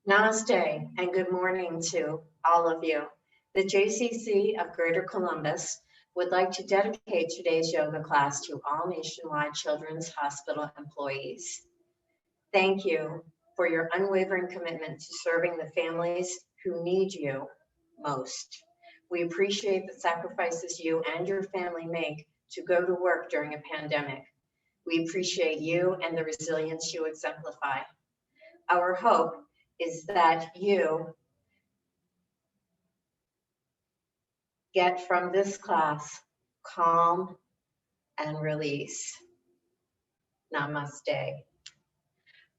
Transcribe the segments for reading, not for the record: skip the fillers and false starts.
Namaste and good morning to all of you. The JCC of Greater Columbus would like to dedicate today's yoga class to all nationwide Children's Hospital employees. Thank you for your unwavering commitment to serving the families who need you most. We appreciate the sacrifices you and your family make to go to work during a pandemic. We appreciate you and the resilience you exemplify. Our hope is that you get from this class calm and release. Namaste.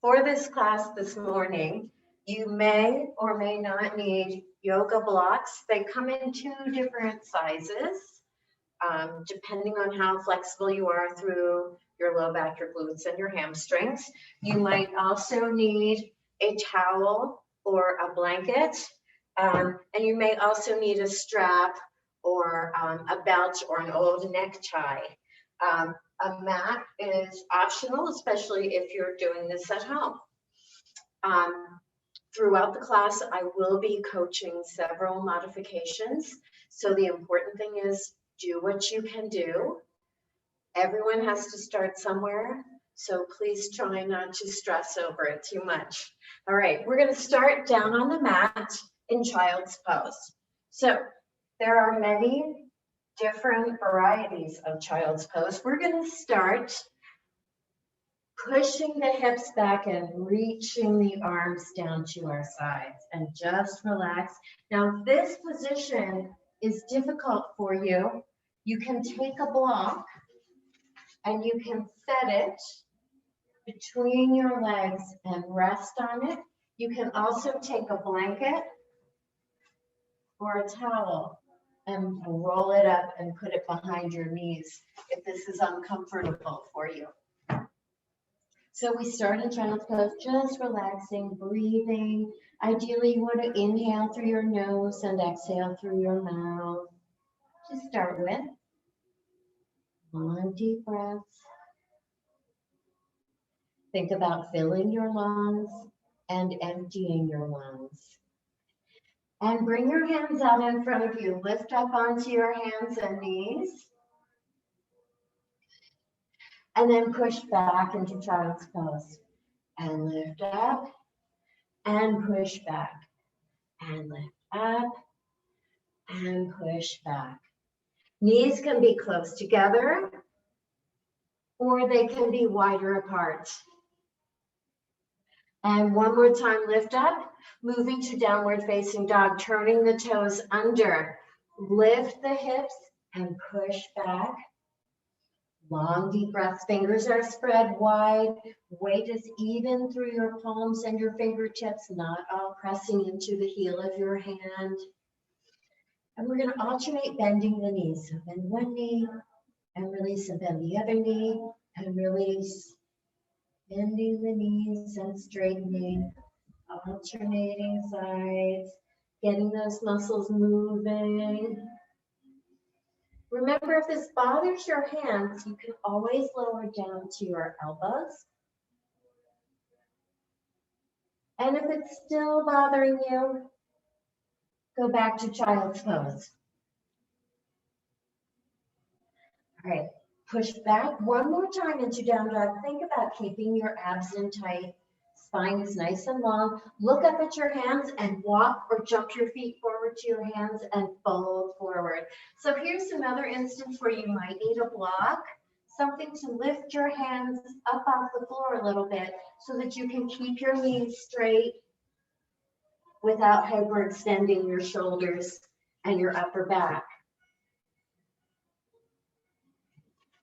For this class this morning, you may or may not need yoga blocks. They come in two different sizes, depending on how flexible you are through your low back, your glutes, and your hamstrings. You might also need a towel or a blanket, and you may also need a strap or a belt or an old necktie. A mat is optional, especially if you're doing this at home. Throughout the class, I will be coaching several modifications. So the important thing is do what you can do. Everyone has to start somewhere, so please try not to stress over it too much. All right, we're going to start down on the mat in child's pose. So there are many different varieties of child's pose. We're going to start pushing the hips back and reaching the arms down to our sides and just relax. Now, this position is difficult for you. You can take a block and you can set it between your legs and rest on it. You can also take a blanket or a towel and roll it up and put it behind your knees if this is uncomfortable for you. So we start in child's pose, just relaxing, breathing. Ideally, you want to inhale through your nose and exhale through your mouth. To start with, long deep breaths. Think about filling your lungs and emptying your lungs. And bring your hands out in front of you. Lift up onto your hands and knees. And then push back into child's pose. And lift up and push back. And lift up and push back. Knees can be close together or they can be wider apart. And one more time, lift up, moving to downward facing dog, turning the toes under. Lift the hips and push back. Long deep breaths, fingers are spread wide. Weight is even through your palms and your fingertips, not all pressing into the heel of your hand. And we're going to alternate bending the knees. So bend one knee and release and bend the other knee and release. Bending the knees and straightening, alternating sides, getting those muscles moving. Remember, if this bothers your hands, you can always lower down to your elbows. And if it's still bothering you, go back to child's pose. All right, push back one more time into down dog. Think about keeping your abs in tight. Spine is nice and long. Look up at your hands and walk or jump your feet forward to your hands and fold forward. So here's another instance where you might need a block, something to lift your hands up off the floor a little bit so that you can keep your knees straight without hyperextending your shoulders and your upper back.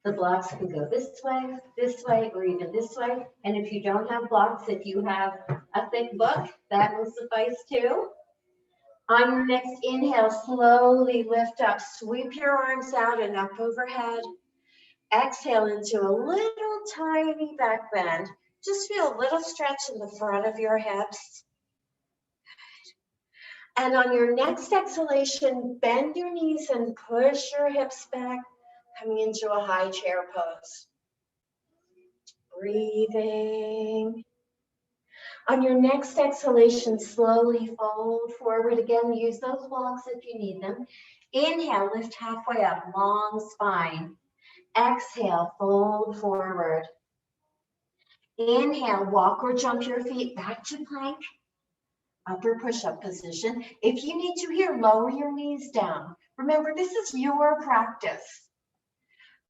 The blocks can go this way, or even this way. And if you don't have blocks, if you have a thick book, that will suffice too. On your next inhale, slowly lift up. Sweep your arms out and up overhead. Exhale into a little tiny back bend. Just feel a little stretch in the front of your hips. And on your next exhalation, bend your knees and push your hips back, coming into a high chair pose. Breathing. On your next exhalation, slowly fold forward again. Use those blocks if you need them. Inhale, lift halfway up, long spine. Exhale, fold forward. Inhale, walk or jump your feet back to plank. Upper push-up position. If you need to here, lower your knees down. Remember, this is your practice.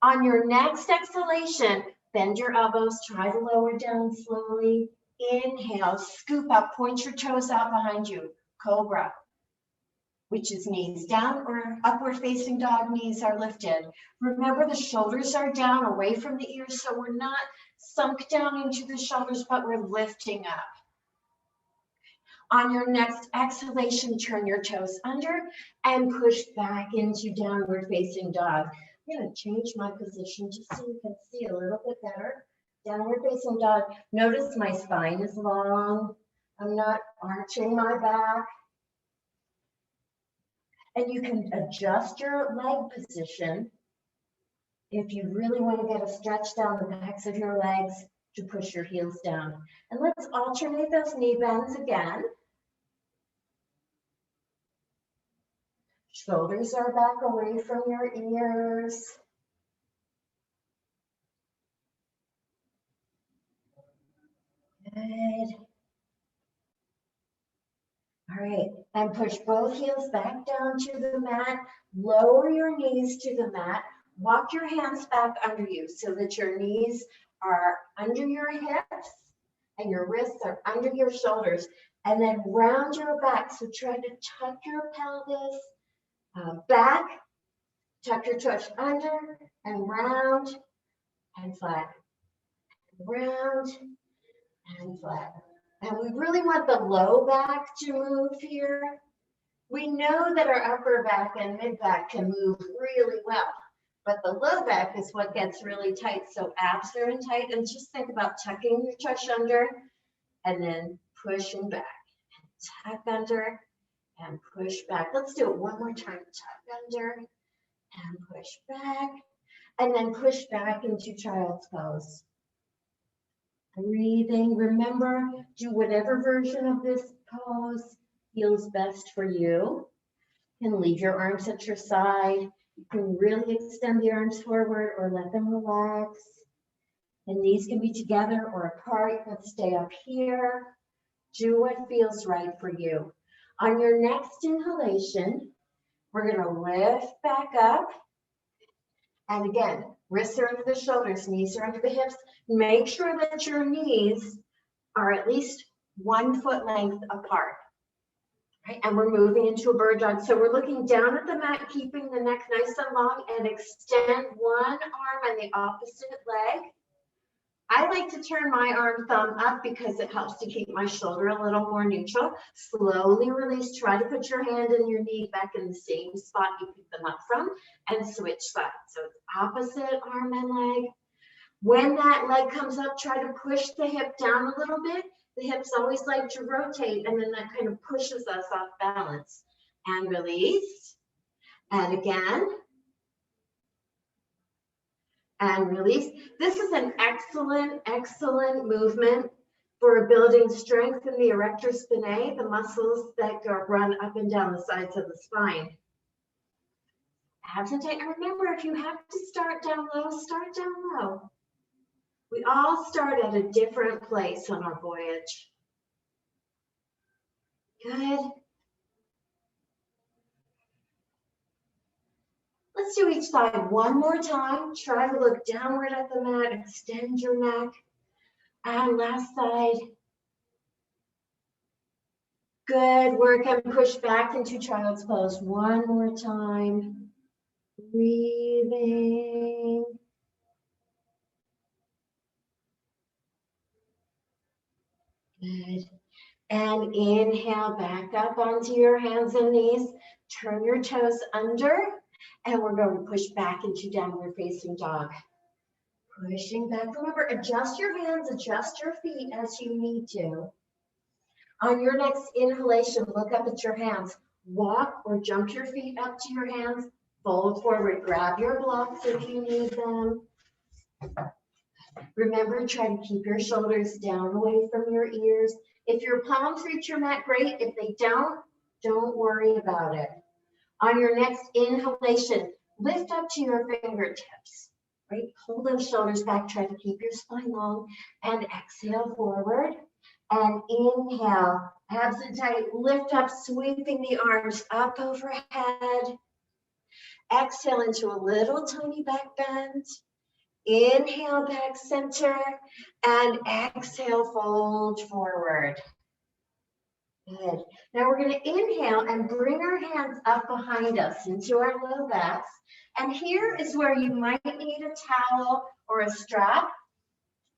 On your next exhalation, bend your elbows, try to lower down slowly. Inhale, scoop up, point your toes out behind you. Cobra, which is knees down or upward facing dog, knees are lifted. Remember, the shoulders are down away from the ears, so we're not sunk down into the shoulders, but we're lifting up. On your next exhalation, turn your toes under and push back into downward facing dog. I'm going to change my position just so you can see a little bit better. Downward facing dog. Notice my spine is long. I'm not arching my back. And you can adjust your leg position if you really want to get a stretch down the backs of your legs to push your heels down. And let's alternate those knee bends again. Shoulders are back away from your ears. Good. All right, and push both heels back down to the mat. Lower your knees to the mat. Walk your hands back under you so that your knees are under your hips and your wrists are under your shoulders. And then round your back. So try to tuck your pelvis back, tuck your tush under and round and flat. Round and flat. And we really want the low back to move here. We know that our upper back and mid back can move really well, but the low back is what gets really tight. So abs are in tight, and just think about tucking your tush under and then pushing back. And tuck under and push back. Let's do it one more time. Tuck under and push back, and then push back into child's pose. Breathing. Remember, do whatever version of this pose feels best for you. You can leave your arms at your side. You can really extend the arms forward or let them relax. The knees can be together or apart. You can stay up here. Do what feels right for you. On your next inhalation, we're going to lift back up. And again, wrists are under the shoulders, knees are under the hips. Make sure that your knees are at least 1 foot length apart. Right? And we're moving into a bird dog. So we're looking down at the mat, keeping the neck nice and long, and extend one arm on the opposite leg. I like to turn my arm thumb up because it helps to keep my shoulder a little more neutral. Slowly release. Try to put your hand and your knee back in the same spot you picked them up from, and switch sides. So it's opposite arm and leg. When that leg comes up, try to push the hip down a little bit. The hips always like to rotate, and then that kind of pushes us off balance. And release. And again. And release. This is an excellent, excellent movement for building strength in the erector spinae, the muscles that run up and down the sides of the spine. Abs and tight. And remember, if you have to start down low, start down low. We all start at a different place on our voyage. Good. Let's do each side one more time. Try to look downward at the mat, extend your neck. And last side. Good work, and push back into child's pose one more time. Breathing. Good. And inhale back up onto your hands and knees. Turn your toes under. And we're going to push back into downward facing dog. Pushing back. Remember, adjust your hands, adjust your feet as you need to. On your next inhalation, look up at your hands. Walk or jump your feet up to your hands. Fold forward. Grab your blocks if you need them. Remember, try to keep your shoulders down away from your ears. If your palms reach your mat, great. If they don't worry about it. On your next inhalation, lift up to your fingertips, right? Hold those shoulders back, try to keep your spine long, and exhale forward. And inhale, abs and tight, lift up, sweeping the arms up overhead. Exhale into a little tiny back bend. Inhale, back center, and exhale, fold forward. Good. Now we're going to inhale and bring our hands up behind us into our low backs. And here is where you might need a towel or a strap.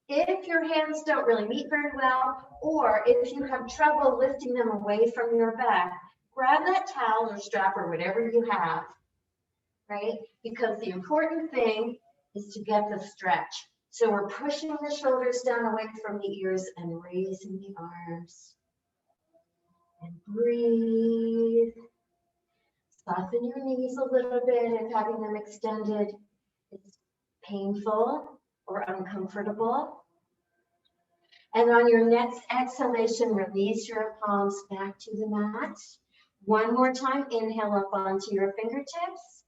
If your hands don't really meet very well, or if you have trouble lifting them away from your back, grab that towel or strap or whatever you have, right? Because the important thing is to get the stretch. So we're pushing the shoulders down away from the ears and raising the arms. And breathe. Soften your knees a little bit if having them extended is painful or uncomfortable. And on your next exhalation, release your palms back to the mat. One more time, inhale up onto your fingertips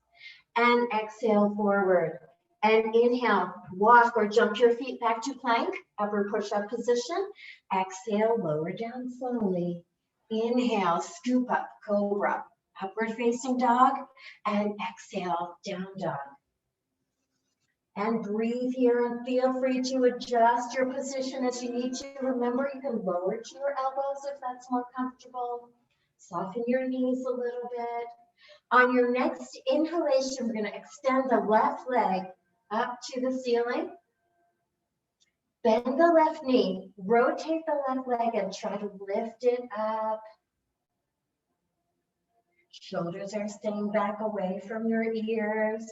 and exhale forward. And inhale, walk or jump your feet back to plank, upper push-up position. Exhale, lower down slowly. Inhale, scoop up, cobra, upward facing dog, and exhale, down dog. And breathe here and feel free to adjust your position as you need to. Remember, you can lower to your elbows if that's more comfortable. Soften your knees a little bit. On your next inhalation, we're going to extend the left leg up to the ceiling. Bend the left knee, rotate the left leg and try to lift it up. Shoulders are staying back away from your ears.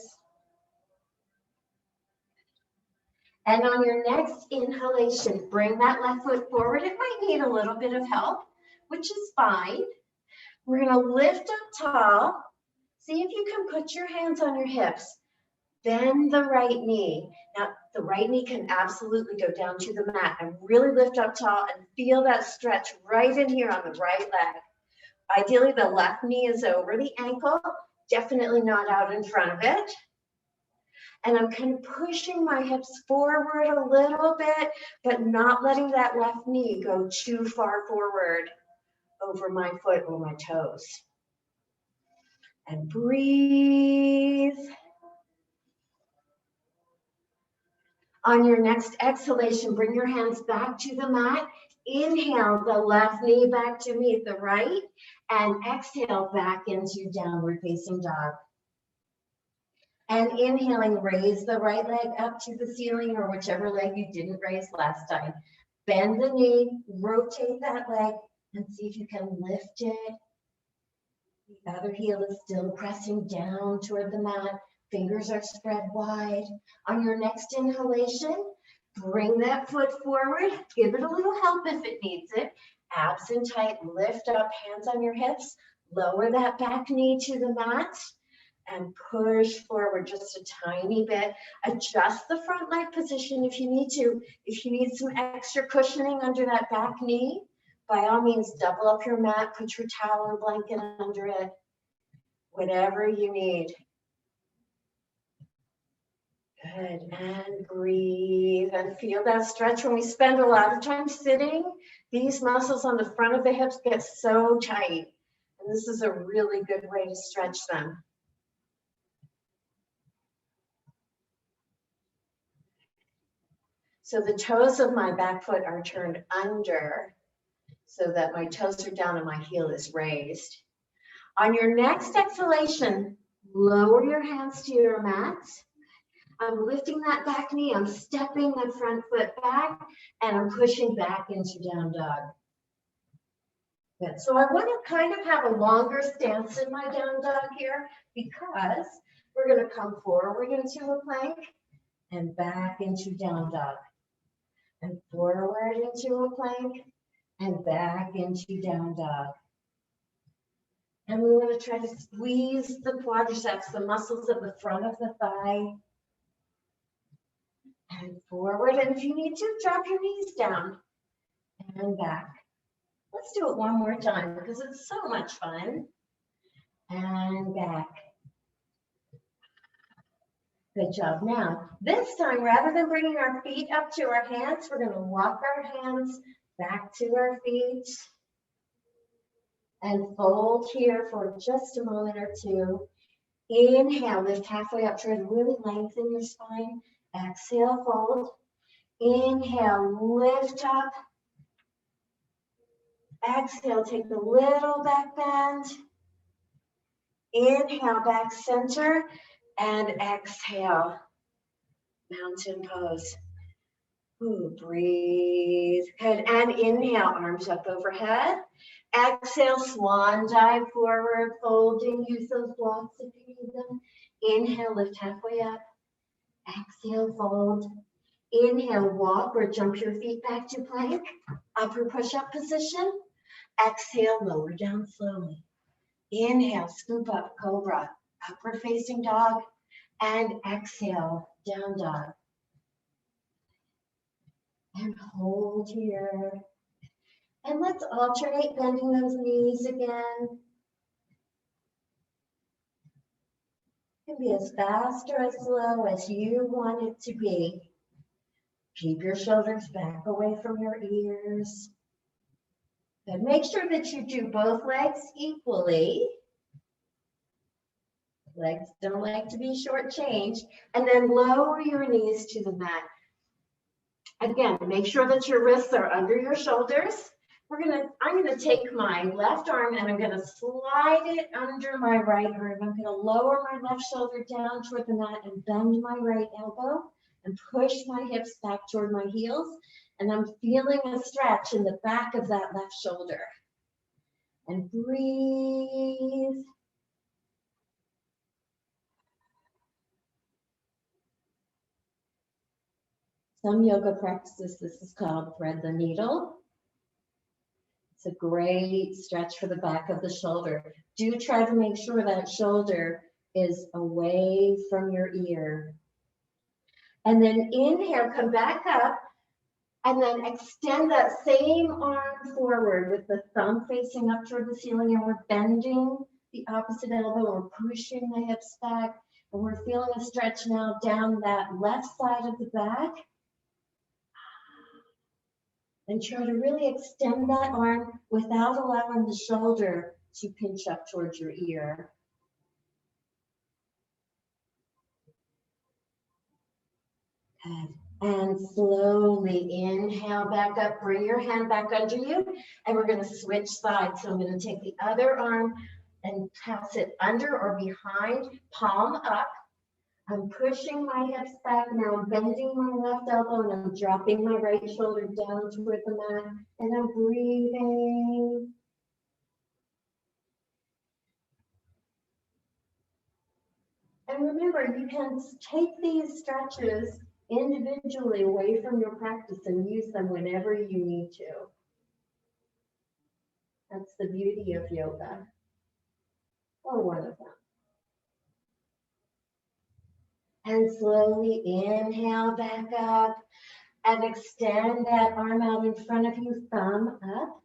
And on your next inhalation, bring that left foot forward. It might need a little bit of help, which is fine. We're going to lift up tall. See if you can put your hands on your hips. Bend the right knee. Now, the right knee can absolutely go down to the mat and really lift up tall and feel that stretch right in here on the right leg. Ideally, the left knee is over the ankle, definitely not out in front of it. And I'm kind of pushing my hips forward a little bit, but not letting that left knee go too far forward over my foot or my toes. And breathe. On your next exhalation, bring your hands back to the mat. Inhale the left knee back to meet the right, and exhale back into downward facing dog. And inhaling, raise the right leg up to the ceiling or whichever leg you didn't raise last time. Bend the knee, rotate that leg, and see if you can lift it. The other heel is still pressing down toward the mat. Fingers are spread wide. On your next inhalation, bring that foot forward. Give it a little help if it needs it. Abs and tight, lift up, hands on your hips. Lower that back knee to the mat. And push forward just a tiny bit. Adjust the front leg position if you need to. If you need some extra cushioning under that back knee, by all means, double up your mat, put your towel or blanket under it, whatever you need. Good, and breathe and feel that stretch. When we spend a lot of time sitting, these muscles on the front of the hips get so tight. And this is a really good way to stretch them. So the toes of my back foot are turned under so that my toes are down and my heel is raised. On your next exhalation, lower your hands to your mat. I'm lifting that back knee, I'm stepping the front foot back, and I'm pushing back into down dog. Good. So I want to kind of have a longer stance in my down dog here because we're going to come forward into a plank and back into down dog. And forward into a plank and back into down dog. And we want to try to squeeze the quadriceps, the muscles of the front of the thigh. And forward. And if you need to, drop your knees down and back. Let's do it one more time because it's so much fun. And back. Good job. Now, this time, rather than bringing our feet up to our hands, we're going to walk our hands back to our feet and fold here for just a moment or two. Inhale, lift halfway up, try to really lengthen your spine. Exhale, fold. Inhale, lift up. Exhale, take a little back bend. Inhale, back center, and exhale, mountain pose. Ooh, breathe. Good, and inhale, arms up overhead. Exhale, swan dive forward, folding. Use those blocks if you need them. Inhale, lift halfway up. Exhale, fold. Inhale, walk or jump your feet back to plank. Upper push-up position. Exhale, lower down slowly. Inhale, scoop up, cobra. Upward facing dog. And exhale, down dog. And hold here. And let's alternate bending those knees again. It can be as fast or as slow as you want it to be. Keep your shoulders back away from your ears. And make sure that you do both legs equally. Legs don't like to be shortchanged. And then lower your knees to the mat. Again, make sure that your wrists are under your shoulders. I'm gonna take my left arm and I'm gonna slide it under my right arm. I'm gonna lower my left shoulder down toward the mat and bend my right elbow and push my hips back toward my heels. And I'm feeling a stretch in the back of that left shoulder. And breathe. Some yoga practices, this is called thread the needle. It's a great stretch for the back of the shoulder. Do try to make sure that shoulder is away from your ear. And then inhale, come back up, and then extend that same arm forward with the thumb facing up toward the ceiling, and we're bending the opposite elbow, we're pushing the hips back, and we're feeling a stretch now down that left side of the back. And try to really extend that arm without allowing the shoulder to pinch up towards your ear. Good. And slowly inhale back up, bring your hand back under you, and we're going to switch sides. So I'm going to take the other arm and pass it under or behind, palm up. I'm pushing my hips back now. I'm bending my left elbow and I'm dropping my right shoulder down toward the mat. And I'm breathing. And remember, you can take these stretches individually away from your practice and use them whenever you need to. That's the beauty of yoga, or one of them. And slowly inhale back up and extend that arm out in front of you, thumb up.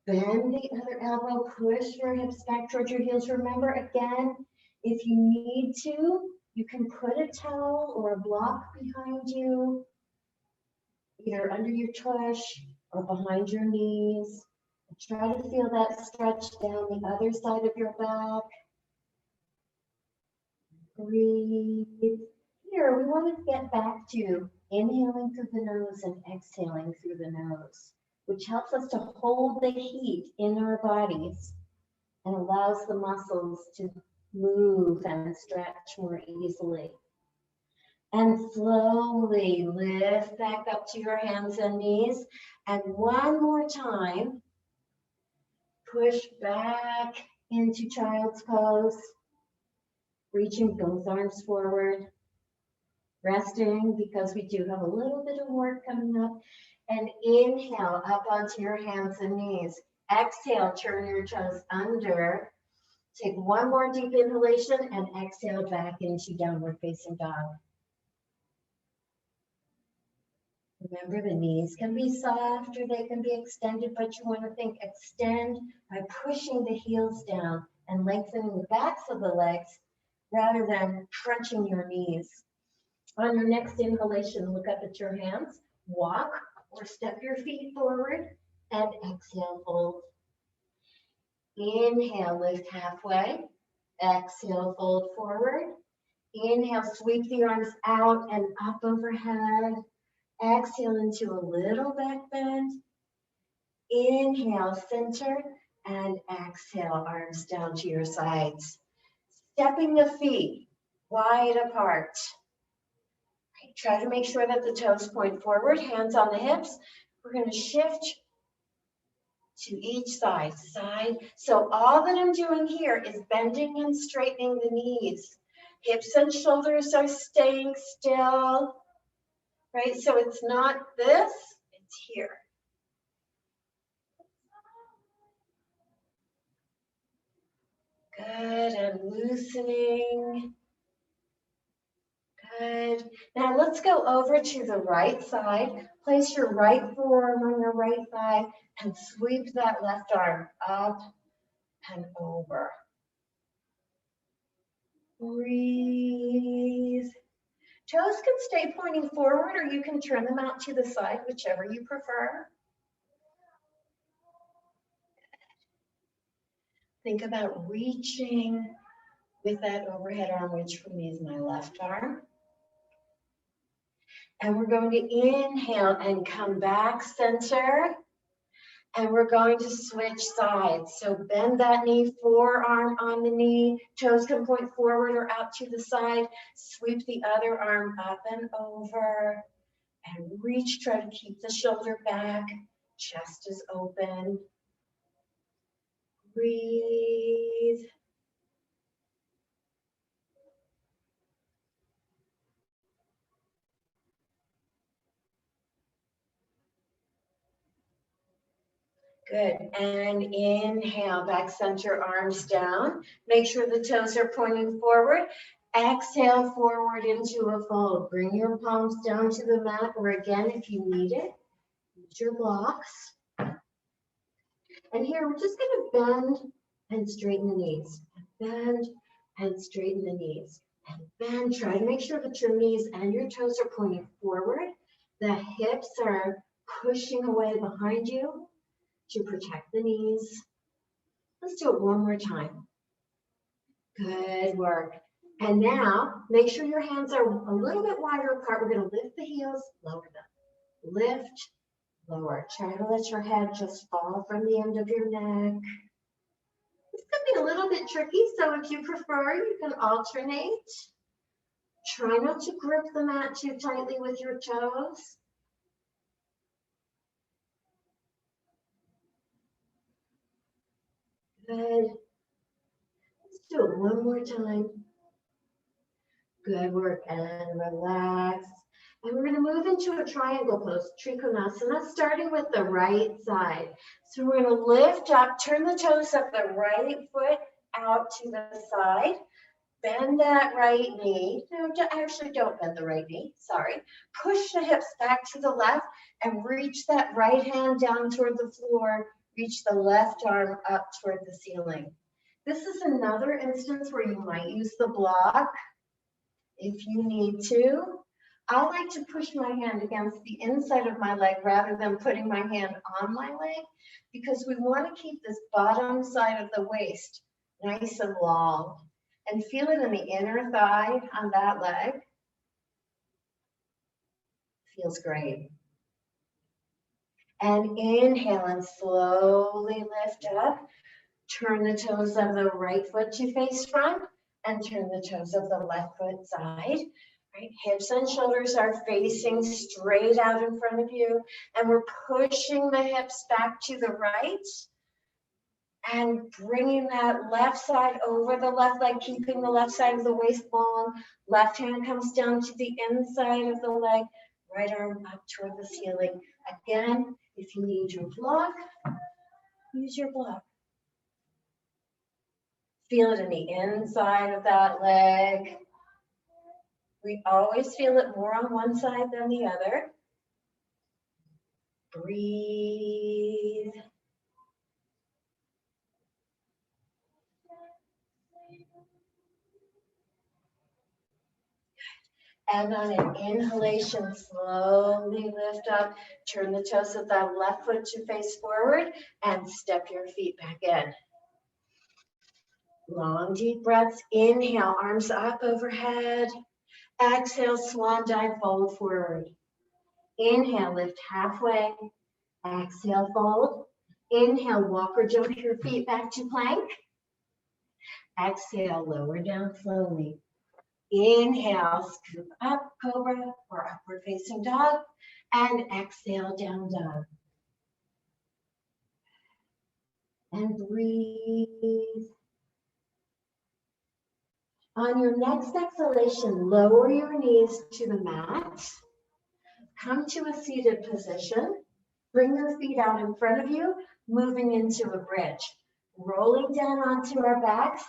Bend the other elbow, push your hips back towards your heels. Remember, again, if you need to, you can put a towel or a block behind you, either under your tush or behind your knees. Try to feel that stretch down the other side of your back. Breathe. Here, we want to get back to inhaling through the nose and exhaling through the nose, which helps us to hold the heat in our bodies and allows the muscles to move and stretch more easily. And slowly lift back up to your hands and knees. And one more time, push back into child's pose, reaching both arms forward, resting because we do have a little bit of work coming up. And inhale up onto your hands and knees. Exhale, turn your toes under. Take one more deep inhalation and exhale back into downward facing dog. Remember, the knees can be soft or they can be extended, but you want to think extend by pushing the heels down and lengthening the backs of the legs rather than crunching your knees. On your next inhalation, look up at your hands, walk or step your feet forward, and exhale, fold. Inhale, lift halfway. Exhale, fold forward. Inhale, sweep the arms out and up overhead. Exhale into a little back bend. Inhale, center, and exhale, arms down to your sides. Stepping the feet wide apart. Try to make sure that the toes point forward, hands on the hips. We're going to shift to each side. So all that I'm doing here is bending and straightening the knees. Hips and shoulders are staying still, right? So it's not this, it's here. Good, and loosening. Good. Now let's go over to the right side. Place your right forearm on your right thigh and sweep that left arm up and over. Breathe. Toes can stay pointing forward or you can turn them out to the side, whichever you prefer. Think about reaching with that overhead arm, which for me is my left arm. And we're going to inhale and come back center. And we're going to switch sides. So bend that knee, forearm on the knee. Toes can point forward or out to the side. Sweep the other arm up and over. And reach, try to keep the shoulder back. Chest is open. Breathe. Good, and inhale, back center, arms down. Make sure the toes are pointing forward. Exhale, forward into a fold. Bring your palms down to the mat, or again, if you need it, use your blocks. And here, we're just gonna bend and straighten the knees. Bend and straighten the knees. And bend, try to make sure that your knees and your toes are pointing forward. The hips are pushing away behind you to protect the knees. Let's do it one more time. Good work. And now, make sure your hands are a little bit wider apart. We're going to lift the heels, lower them. Lift, lower. Try to let your head just fall from the end of your neck. This could be a little bit tricky, so if you prefer, you can alternate. Try not to grip the mat too tightly with your toes. Good. Let's do it one more time. Good work, and relax. And we're going to move into a triangle pose, Trikonasana, starting with the right side. So we're going to lift up, turn the toes of the right foot out to the side. Bend that right knee. No, actually don't bend the right knee, sorry. Push the hips back to the left and reach that right hand down toward the floor. Reach the left arm up toward the ceiling. This is another instance where you might use the block if you need to. I like to push my hand against the inside of my leg rather than putting my hand on my leg because we want to keep this bottom side of the waist nice and long. And feel it in the inner thigh on that leg. Feels great. And inhale and slowly lift up. Turn the toes of the right foot to face front and turn the toes of the left foot side. Right? Hips and shoulders are facing straight out in front of you. And we're pushing the hips back to the right. And bringing that left side over the left leg, keeping the left side of the waist long. Left hand comes down to the inside of the leg. Right arm up toward the ceiling. Again, if you need your block, use your block. Feel it in the inside of that leg. We always feel it more on one side than the other. Breathe. And on an inhalation, slowly lift up, turn the toes of that left foot to face forward, and step your feet back in. Long, deep breaths. Inhale, arms up overhead. Exhale, swan dive, fold forward. Inhale, lift halfway. Exhale, fold. Inhale, walk or jump your feet back to plank. Exhale, lower down slowly. Inhale, scoop up, cobra or upward facing dog. And exhale, down dog. And breathe. On your next exhalation, lower your knees to the mat. Come to a seated position. Bring your feet out in front of you, moving into a bridge. Rolling down onto our backs.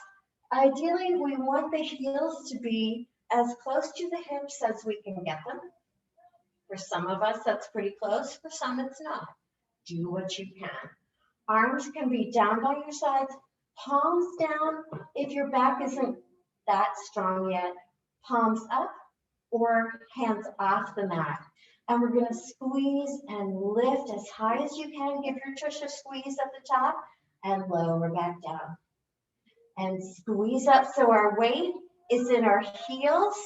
Ideally, we want the heels to be as close to the hips as we can get them. For some of us, that's pretty close. For some, it's not. Do what you can. Arms can be down by your sides, palms down. If your back isn't that strong yet, palms up or hands off the mat. And we're going to squeeze and lift as high as you can. Give your tush a squeeze at the top and lower back down. And squeeze up so our weight is in our heels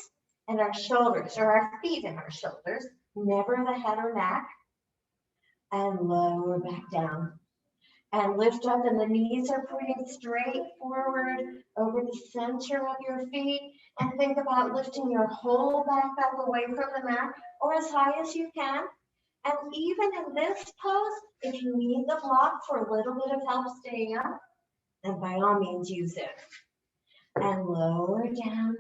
and our shoulders, or our feet and our shoulders, never the head or neck. And lower back down. And lift up, and the knees are pointing straight forward over the center of your feet. And think about lifting your whole back up away from the mat or as high as you can. And even in this pose, if you need the block for a little bit of help staying up, then by all means use it. And lower down.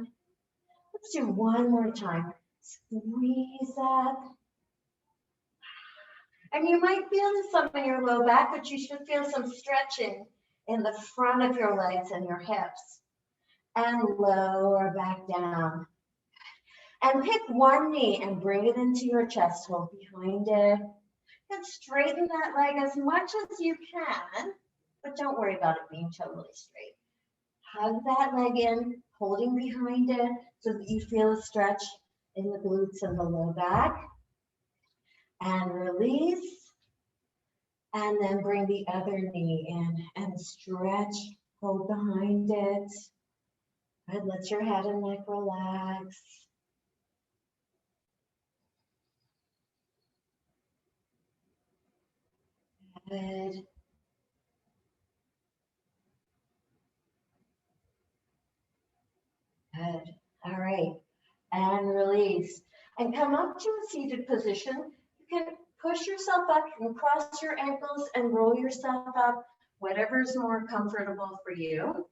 Let's do one more time. Squeeze up. And you might feel some in your low back, but you should feel some stretching in the front of your legs and your hips. And lower back down. And pick one knee and bring it into your chest hole behind it. And straighten that leg as much as you can, but don't worry about it being totally straight. Hug that leg in, holding behind it so that you feel a stretch in the glutes and the low back. And release, and then bring the other knee in and stretch, hold behind it. Good, let your head and neck relax. Good. Good. All right, and release. And come up to a seated position. You can push yourself up and cross your ankles and roll yourself up, whatever's more comfortable for you.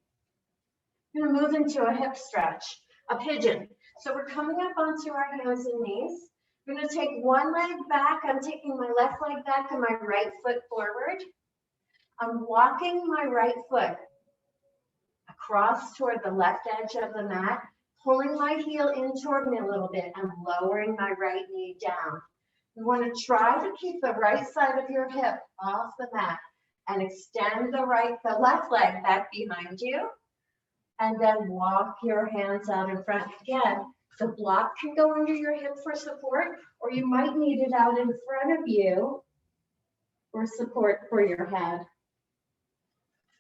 You're gonna move into a hip stretch, a pigeon. So we're coming up onto our hands and knees. We're gonna take one leg back. I'm taking my left leg back and my right foot forward. I'm walking my right foot across toward the left edge of the mat, pulling my heel in toward me a little bit and lowering my right knee down. You want to try to keep the right side of your hip off the mat and extend the left leg back behind you. And then walk your hands out in front. Again, the block can go under your hip for support, or you might need it out in front of you for support for your head.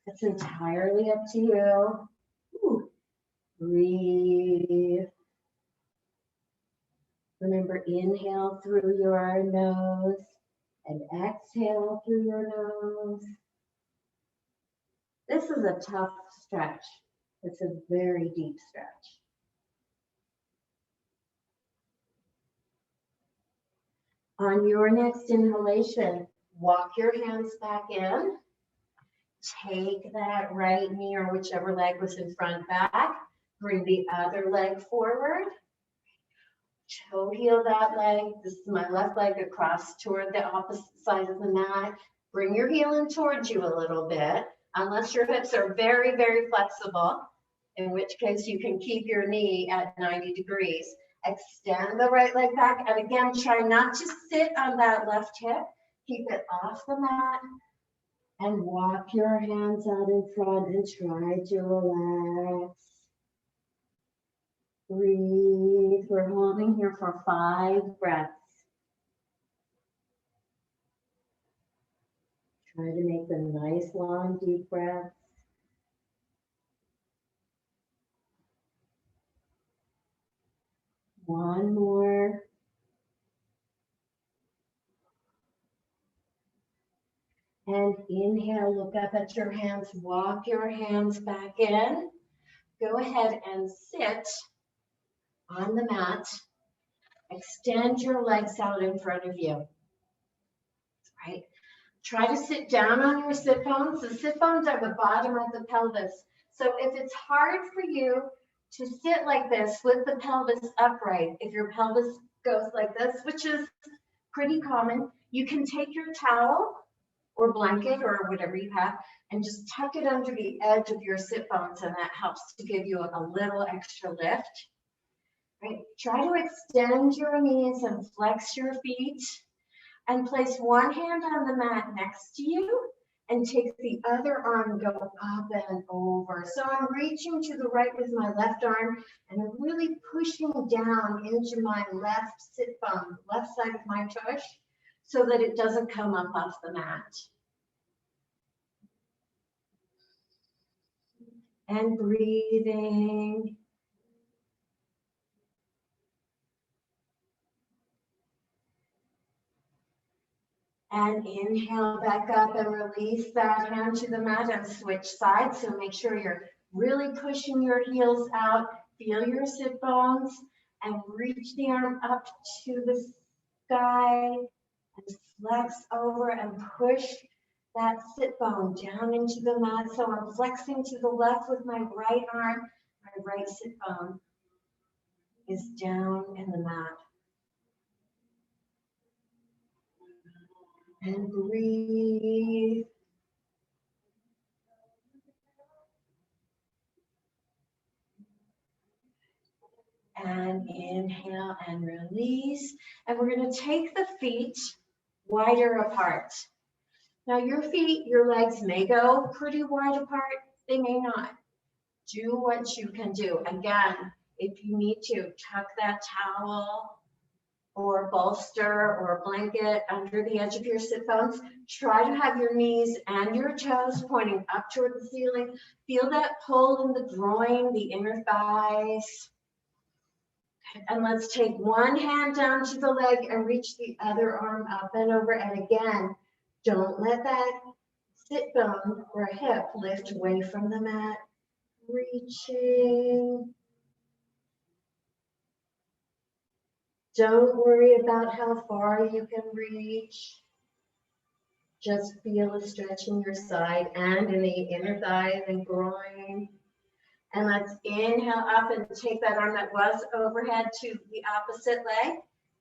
It's entirely up to you. Ooh. Breathe. Remember, inhale through your nose and exhale through your nose. This is a tough stretch. It's a very deep stretch. On your next inhalation, walk your hands back in. Take that right knee or whichever leg was in front back. Bring the other leg forward. Toe heel that leg. This is my left leg across toward the opposite side of the mat. Bring your heel in towards you a little bit, unless your hips are very, very flexible, in which case you can keep your knee at 90 degrees. Extend the right leg back, and again, try not to sit on that left hip. Keep it off the mat and walk your hands out in front and try to relax. Breathe. We're holding here for 5 breaths. Try to make them nice, long, deep breaths. One more. And inhale, look up at your hands, walk your hands back in. Go ahead and sit on the mat. Extend your legs out in front of you. Right? Try to sit down on your sit bones. The sit bones are the bottom of the pelvis. So if it's hard for you to sit like this with the pelvis upright, if your pelvis goes like this, which is pretty common, you can take your towel or blanket or whatever you have and just tuck it under the edge of your sit bones, and that helps to give you a little extra lift. Right? Try to extend your knees and flex your feet. And place one hand on the mat next to you and take the other arm and go up and over. So I'm reaching to the right with my left arm and I'm really pushing down into my left sit bone, left side of my tush, so that it doesn't come up off the mat. And breathing. And inhale back up and release that hand to the mat and switch sides. So make sure you're really pushing your heels out. Feel your sit bones and reach the arm up to the sky and flex over and push that sit bone down into the mat. So I'm flexing to the left with my right arm. My right sit bone is down in the mat. And breathe. And inhale and release. And we're going to take the feet wider apart. Now your feet, your legs may go pretty wide apart. They may not. Do what you can do. Again, if you need to, tuck that towel or bolster or blanket under the edge of your sit bones. Try to have your knees and your toes pointing up toward the ceiling. Feel that pull in the groin, the inner thighs. And let's take one hand down to the leg and reach the other arm up and over. And again, don't let that sit bone or hip lift away from the mat. Reaching. Don't worry about how far you can reach. Just feel a stretch in your side and in the inner thighs and groin. And let's inhale up and take that arm that was overhead to the opposite leg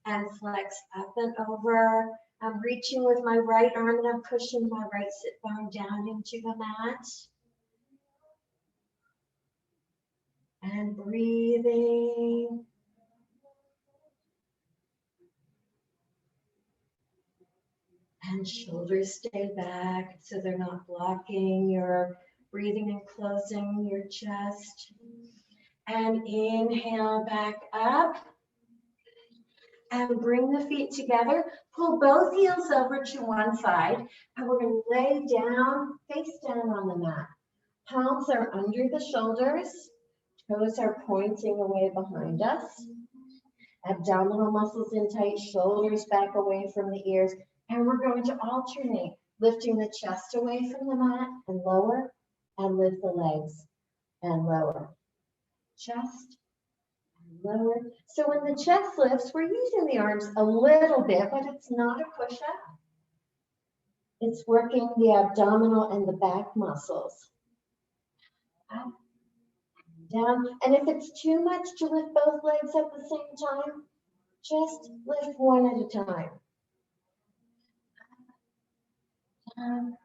and flex up and over. I'm reaching with my right arm and I'm pushing my right sit bone down into the mat. And breathing. And shoulders stay back so they're not blocking your breathing and closing your chest. And inhale back up. And bring the feet together. Pull both heels over to one side. And we're going to lay down, face down on the mat. Palms are under the shoulders. Toes are pointing away behind us. Abdominal muscles in tight, shoulders back away from the ears. And we're going to alternate, lifting the chest away from the mat and lower, and lift the legs and lower. Chest and lower. So when the chest lifts, we're using the arms a little bit, but it's not a push-up. It's working the abdominal and the back muscles. Up, down. And if it's too much to lift both legs at the same time, just lift one at a time. Down,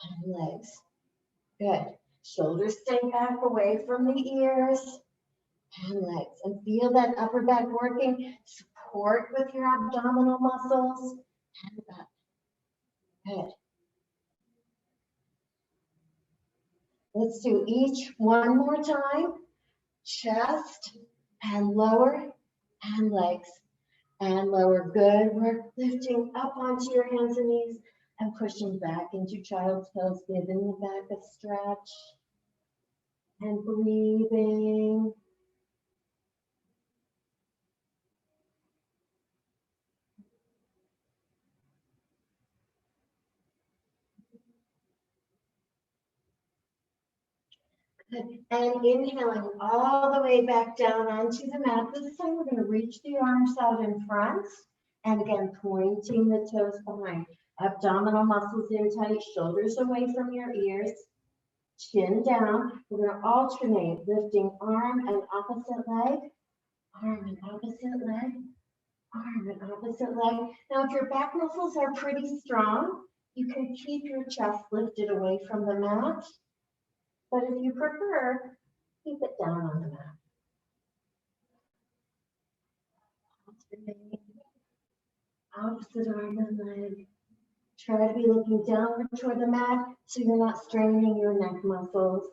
and legs. Good. Shoulders stay back away from the ears and legs. And feel that upper back working. Support with your abdominal muscles and up. Good. Let's do each one more time. Chest and lower and legs and lower. Good work. Lifting up onto your hands and knees and pushing back into child's pose, giving the back a stretch and breathing. And inhaling all the way back down onto the mat. This time we're going to reach the arms out in front. And again, pointing the toes behind. Abdominal muscles in tight, shoulders away from your ears. Chin down. We're going to alternate, lifting arm and opposite leg. Arm and opposite leg. Arm and opposite leg. Now, if your back muscles are pretty strong, you can keep your chest lifted away from the mat. But if you prefer, keep it down on the mat. Opposite arm and leg. Try to be looking downward toward the mat so you're not straining your neck muscles.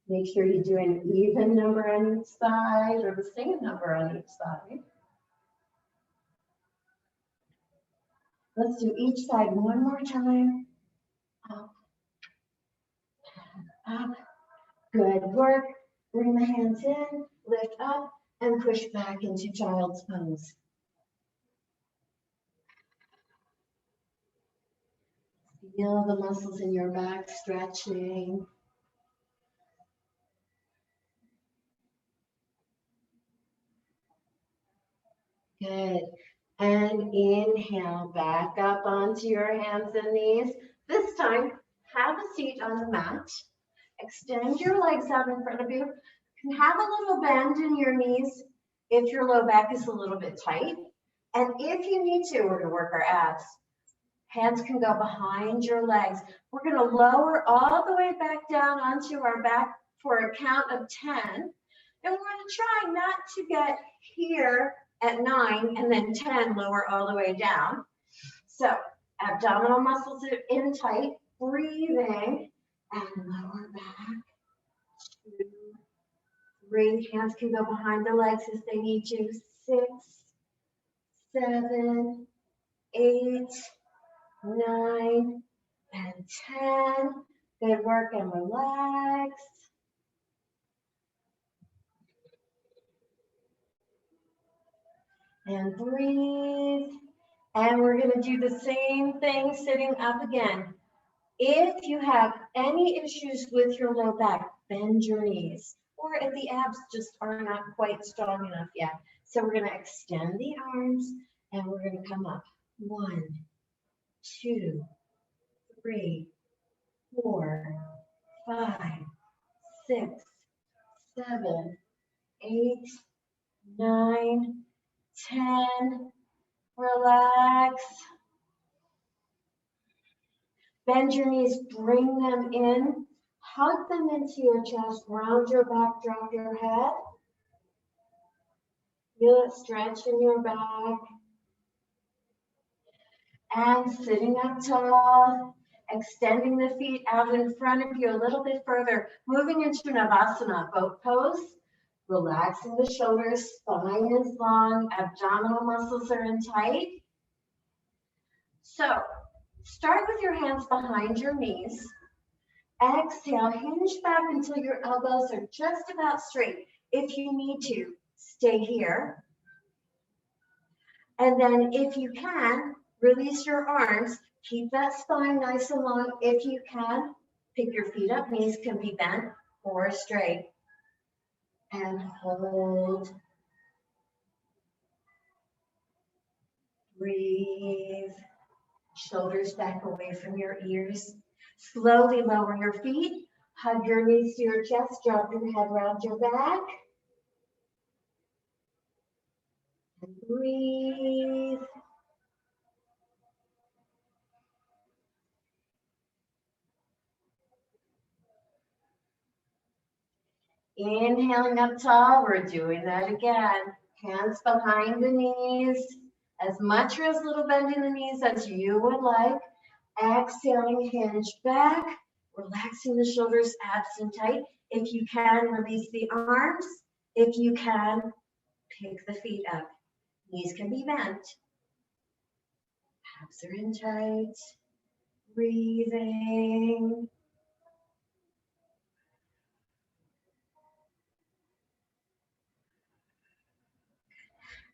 Make sure you do an even number on each side or the same number on each side. Let's do each side one more time. Up, up. Good work. Bring the hands in, lift up, and push back into child's pose. Feel the muscles in your back stretching. Good. And inhale, back up onto your hands and knees. This time, have a seat on the mat. Extend your legs out in front of you. You can have a little bend in your knees if your low back is a little bit tight. And if you need to, we're going to work our abs. Hands can go behind your legs. We're going to lower all the way back down onto our back for a count of 10. And we're going to try not to get here at 9 and then 10, lower all the way down. So abdominal muscles are in tight, breathing and lower back. 2, 3, hands can go behind the legs if they need to. 6, 7, 8, 9, and 10. Good work and relax. And breathe. And we're going to do the same thing sitting up again. If you have any issues with your low back, bend your knees. Or if the abs just are not quite strong enough yet. So we're going to extend the arms and we're going to come up. 1, 2, 3, 4, 5, 6, 7, 8, 9, 10. Relax. Bend your knees, bring them in. Hug them into your chest, round your back, drop your head. Feel it stretch in your back. And sitting up tall, extending the feet out in front of you a little bit further, moving into Navasana, boat pose, relaxing the shoulders, spine is long, abdominal muscles are in tight. So start with your hands behind your knees. Exhale, hinge back until your elbows are just about straight. If you need to, stay here. And then if you can, release your arms. Keep that spine nice and long. If you can, pick your feet up. Knees can be bent or straight. And hold. Breathe. Shoulders back away from your ears. Slowly lower your feet. Hug your knees to your chest. Drop your head around your back. And breathe. Inhaling up tall, we're doing that again. Hands behind the knees, As much or as little bend in the knees as you would like. Exhaling, hinge back, relaxing the shoulders, abs and tight. If you can, release the arms. If you can, pick the feet up. Knees can be bent. Abs are in tight. Breathing.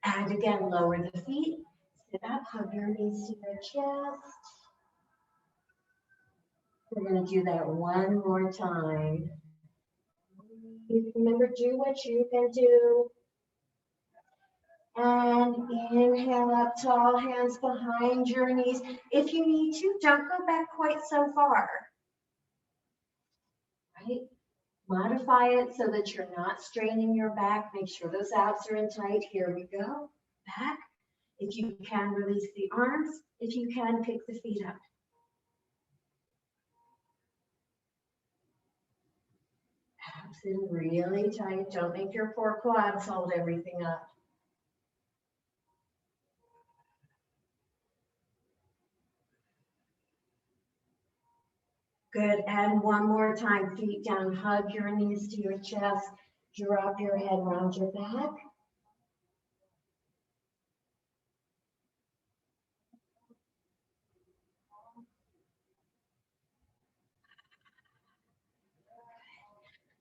And again, lower the feet. Sit up, hug your knees to your chest. We're going to do that one more time. Remember, do what you can do. And inhale up tall, hands behind your knees. If you need to, don't go back quite so far. Right? Modify it so that you're not straining your back. Make sure those abs are in tight. Here we go. Back. If you can, release the arms. If you can, pick the feet up. Abs in really tight. Don't make your poor quads hold everything up. Good, and one more time, feet down, hug your knees to your chest, drop your head around your back.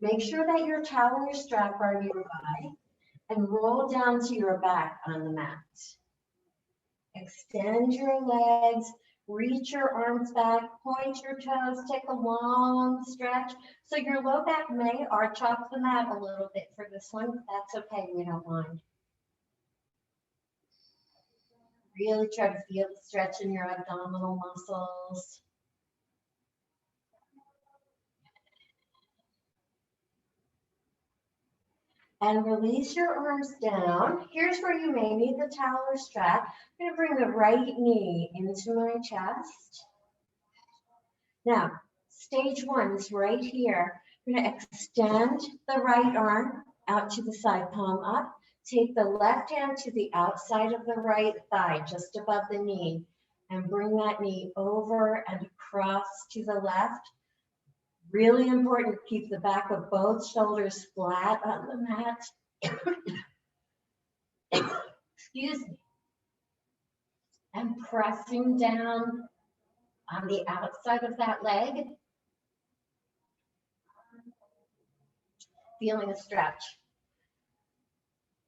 Make sure that your towel and your strap are nearby and roll down to your back on the mat. Extend your legs, reach your arms back, point your toes, take a long stretch. So your low back may arch off the mat a little bit for this one. That's okay, we don't mind. Really try to feel the stretch in your abdominal muscles. And release your arms down. Here's where you may need the towel or strap. I'm going to bring the right knee into my chest. Now, stage one is right here. I'm going to extend the right arm out to the side, palm up. Take the left hand to the outside of the right thigh, just above the knee, and bring that knee over and across to the left. Really important, keep the back of both shoulders flat on the mat. Excuse me. And pressing down on the outside of that leg. Feeling a stretch.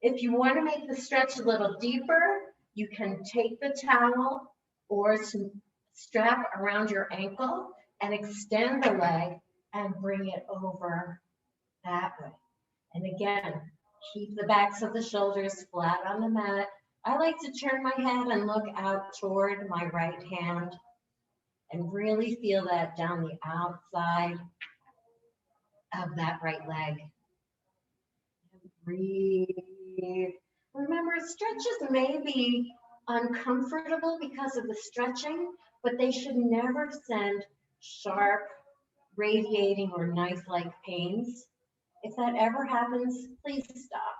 If you want to make the stretch a little deeper, you can take the towel or some strap around your ankle and extend the leg and bring it over that way. And again, keep the backs of the shoulders flat on the mat. I like to turn my head and look out toward my right hand and really feel that down the outside of that right leg. Breathe. Remember, stretches may be uncomfortable because of the stretching, but they should never send sharp, radiating, or knife-like pains. If that ever happens, please stop.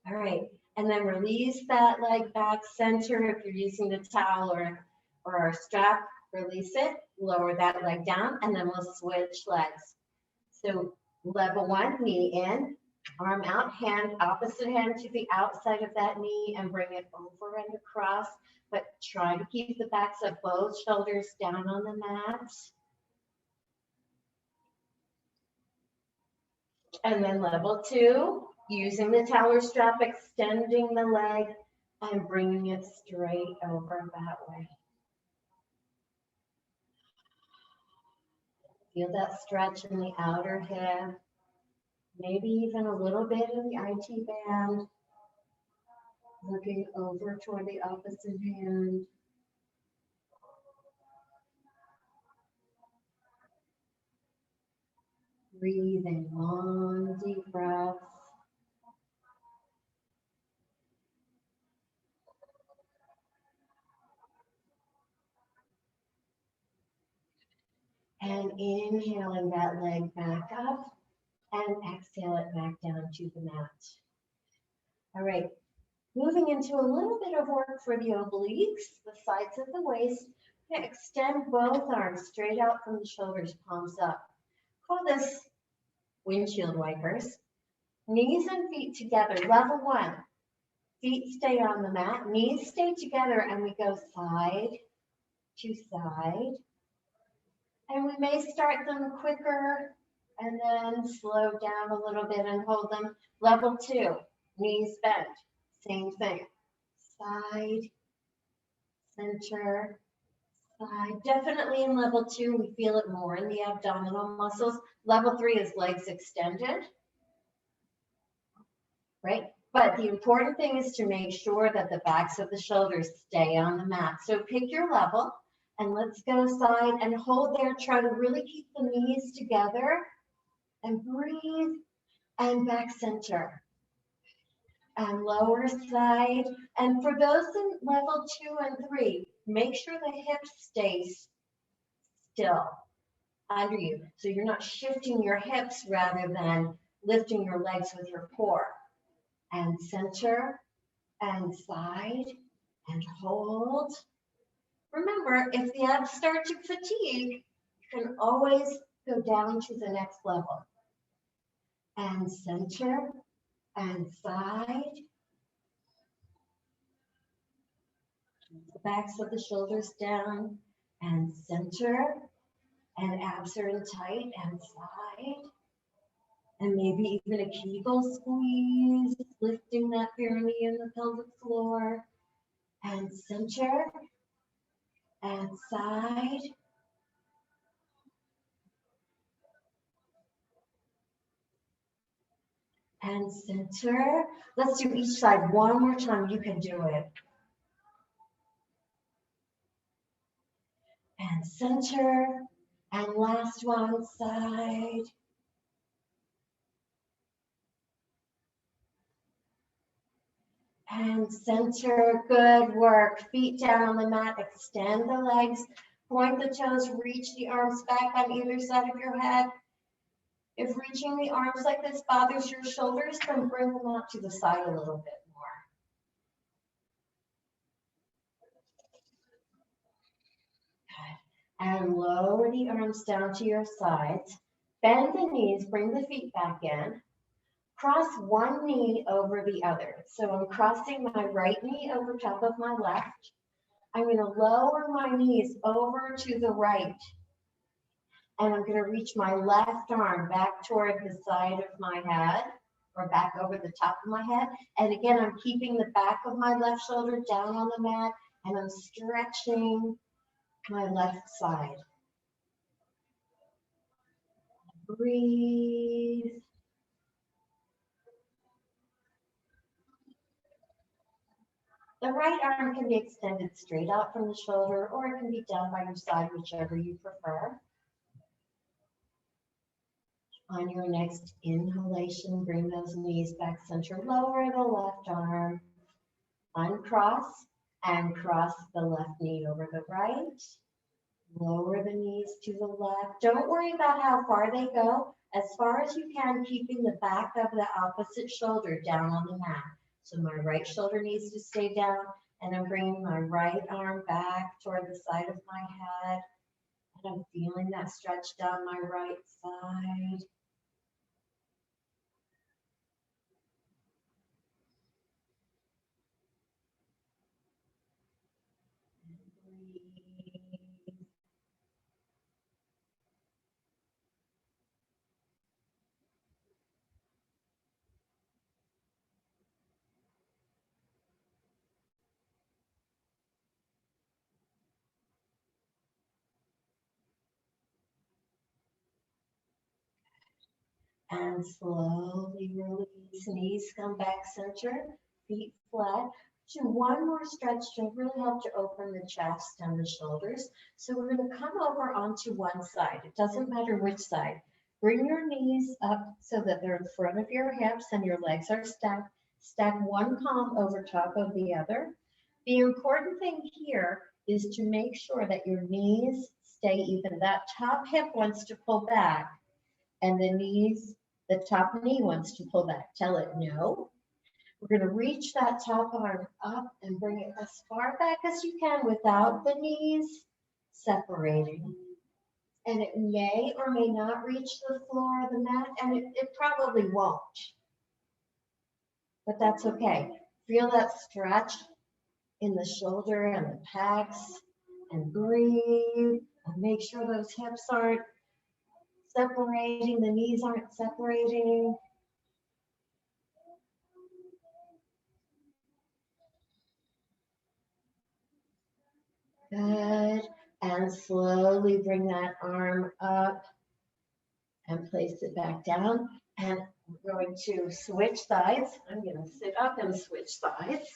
All right, and then release that leg back center. If you're using the towel or a strap, release it, lower that leg down, and then we'll switch legs. So level one, knee in, arm out, hand, opposite hand to the outside of that knee and bring it over and across, but try to keep the backs of both shoulders down on the mat. And then level two, using the towel or strap, extending the leg and bringing it straight over that way. Feel that stretch in the outer hip, maybe even a little bit in the IT band. Looking over toward the opposite hand. Breathing long, deep breaths. And inhaling that leg back up and exhale it back down to the mat. All right, Moving into a little bit of work for the obliques, the sides of the waist. Extend both arms straight out from the shoulders, palms up. Call this windshield wipers. Knees and feet together, level one. Feet stay on the mat, knees stay together, and we go side to side. And we may start them quicker and then slow down a little bit and hold them. Level two, knees bent, same thing. Side, center, side. Definitely in level two, we feel it more in the abdominal muscles. Level three is legs extended, right? But the important thing is to make sure that the backs of the shoulders stay on the mat. So pick your level and let's go side and hold there. Try to really keep the knees together and breathe and back center and lower side. And for those in level 2 and 3, make sure the hips stay still under you. So you're not shifting your hips rather than lifting your legs with your core. And center and side and hold. Remember, if the abs start to fatigue, you can always go down to the next level. And center and side. The backs of the shoulders down and center. And abs are in tight and side. And maybe even a Kegel squeeze, lifting that perineum, the pelvic floor. And center and side. And center. Let's do each side one more time. You can do it. And center. And last one, side. And center. Good work. Feet down on the mat. Extend the legs. Point the toes. Reach the arms back on either side of your head. If reaching the arms like this bothers your shoulders, then bring them out to the side a little bit more. And lower the arms down to your sides. Bend the knees, bring the feet back in. Cross one knee over the other. So I'm crossing my right knee over top of my left. I'm going to lower my knees over to the right. And I'm going to reach my left arm back toward the side of my head or back over the top of my head. And again, I'm keeping the back of my left shoulder down on the mat and I'm stretching my left side. Breathe. The right arm can be extended straight out from the shoulder or it can be down by your side, whichever you prefer. On your next inhalation, bring those knees back center, lower the left arm, uncross and cross the left knee over the right. Lower the knees to the left. Don't worry about how far they go. As far as you can, keeping the back of the opposite shoulder down on the mat. So my right shoulder needs to stay down and I'm bringing my right arm back toward the side of my head. And I'm feeling that stretch down my right side. And slowly release, knees come back center, feet flat. Do one more stretch to really help to open the chest and the shoulders. So we're going to come over onto one side. It doesn't matter which side. Bring your knees up so that they're in front of your hips and your legs are stacked. Stack one palm over top of the other. The important thing here is to make sure that your knees stay even. That top hip wants to pull back and the top knee wants to pull back. Tell it no. We're going to reach that top arm up and bring it as far back as you can without the knees separating. And it may or may not reach the floor of the mat, and it probably won't. But that's okay. Feel that stretch in the shoulder and the pecs, and breathe, and make sure those hips aren't separating, the knees aren't separating. Good. And slowly bring that arm up and place it back down. And we're going to switch sides. I'm going to sit up and switch sides.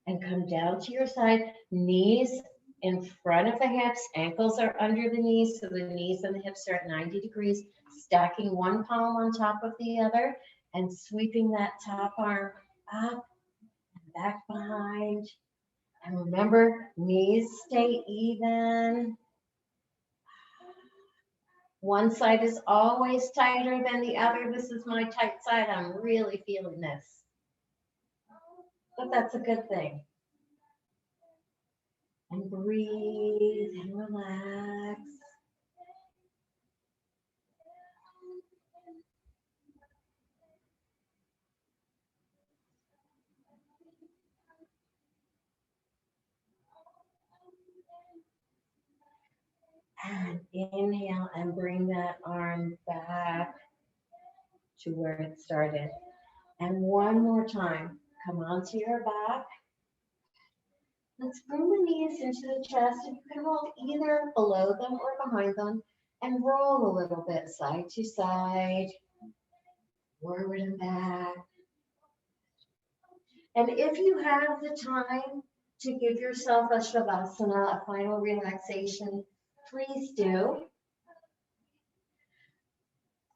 And come down to your side. Knees in front of the hips. Ankles are under the knees. So the knees and the hips are at 90 degrees. Stacking one palm on top of the other. And sweeping that top arm up and back behind. And remember, knees stay even. One side is always tighter than the other. This is my tight side. I'm really feeling this. But that's a good thing. And breathe and relax. And inhale and bring that arm back to where it started. And one more time, come onto your back. Let's bring the knees into the chest. And you can hold either below them or behind them and roll a little bit side to side, forward and back. And if you have the time to give yourself a shavasana, a final relaxation, please do.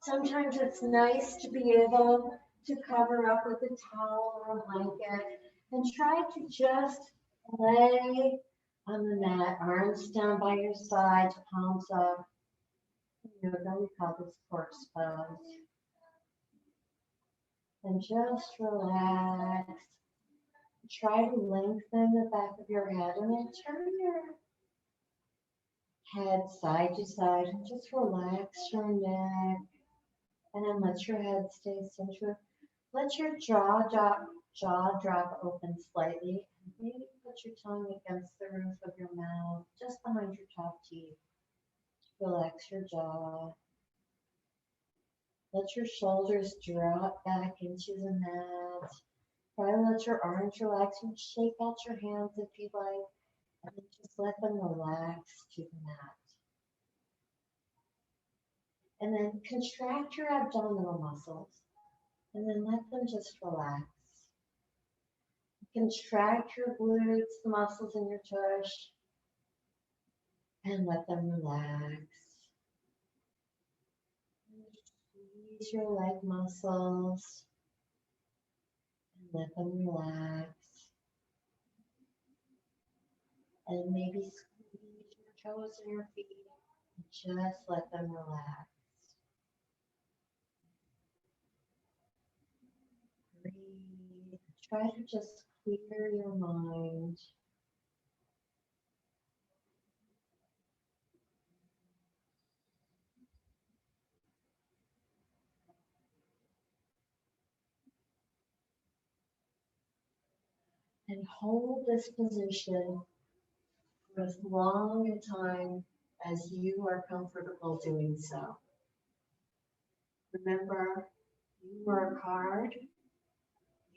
Sometimes it's nice to be able to cover up with a towel or a blanket and try to just lay on the mat, arms down by your side, palms up. Yoga, we call this corpse pose. And just relax. Try to lengthen the back of your head and then turn your head side to side and just relax your neck. And then let your head stay centered. Let your jaw drop open slightly. Maybe put your tongue against the roof of your mouth, just behind your top teeth. Relax your jaw. Let your shoulders drop back into the mat. Try to let your arms relax and shake out your hands if you like. And then just let them relax to the mat. And then contract your abdominal muscles. And then let them just relax. Contract your glutes, the muscles in your tush. And let them relax. Squeeze your leg muscles. And let them relax. And maybe squeeze your toes and your feet. And just let them relax. Breathe. Try to just clear your mind. And hold this position for as long a time as you are comfortable doing so. Remember, you work hard,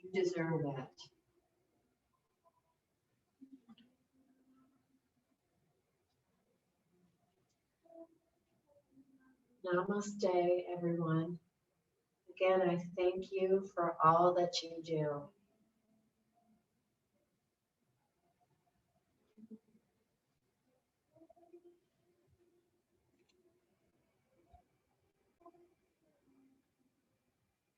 you deserve it. Namaste, everyone. Again, I thank you for all that you do.